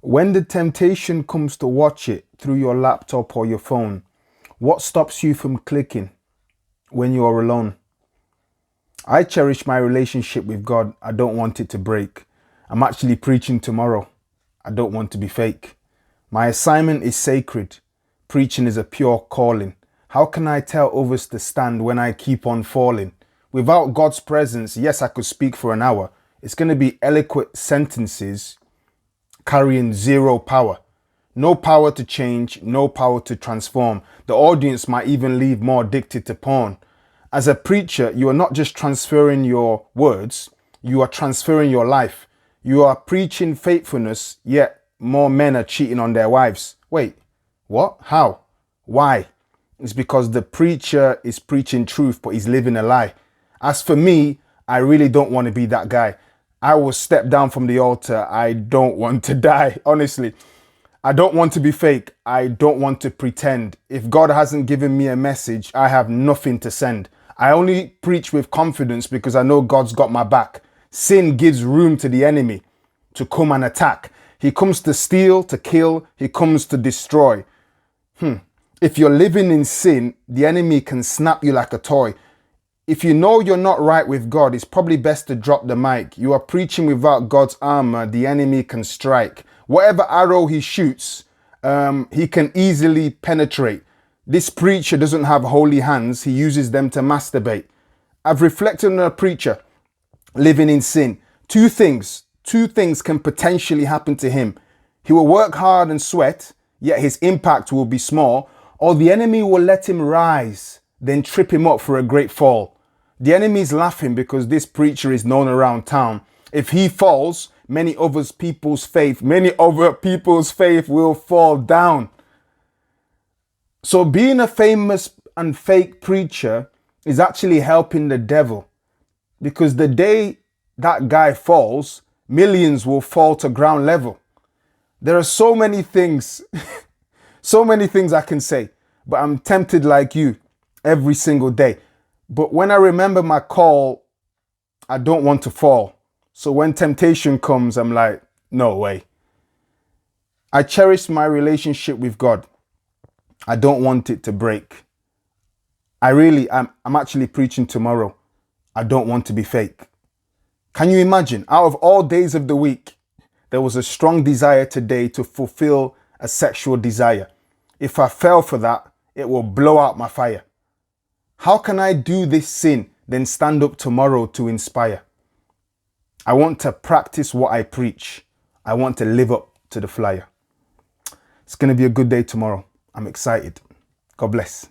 When the temptation comes to watch it through your laptop or your phone, what stops you from clicking when you are alone? I cherish my relationship with God. I don't want it to break. I'm actually preaching tomorrow. I don't want to be fake. My assignment is sacred. Preaching is a pure calling. How can I tell others to stand when I keep on falling? Without God's presence, yes, I could speak for an hour. It's going to be eloquent sentences carrying zero power. No power to change, no power to transform. The audience might even leave more addicted to porn. As a preacher, you are not just transferring your words, you are transferring your life. You are preaching faithfulness, yet more men are cheating on their wives. Wait, what? How? Why? It's because the preacher is preaching truth, but he's living a lie. As for me, I really don't want to be that guy. I will step down from the altar. I don't want to die, honestly. I don't want to be fake. I don't want to pretend. If God hasn't given me a message, I have nothing to send. I only preach with confidence because I know God's got my back. Sin gives room to the enemy to come and attack. He comes to steal, to kill. He comes to destroy. If you're living in sin, the enemy can snap you like a toy. If you know you're not right with God, it's probably best to drop the mic. You are preaching without God's armor. The enemy can strike. Whatever arrow he shoots, he can easily penetrate. This preacher doesn't have holy hands. He uses them to masturbate. I've reflected on a preacher living in sin. Two things can potentially happen to him. He will work hard and sweat, yet his impact will be small, or the enemy will let him rise, then trip him up for a great fall. The enemy is laughing because this preacher is known around town. If he falls, many other people's faith will fall down. So being a famous and fake preacher is actually helping the devil, because the day that guy falls, millions will fall to ground level. There are so many things, so many things I can say, but I'm tempted like you every single day. But when I remember my call, I don't want to fall. So when temptation comes, I'm like, no way. I cherish my relationship with God. I don't want it to break. I'm actually preaching tomorrow. I don't want to be fake. Can you imagine? Out of all days of the week, there was a strong desire today to fulfill a sexual desire. If I fell for that, it will blow out my fire. How can I do this sin, then stand up tomorrow to inspire? I want to practice what I preach. I want to live up to the flyer. It's going to be a good day tomorrow. I'm excited. God bless.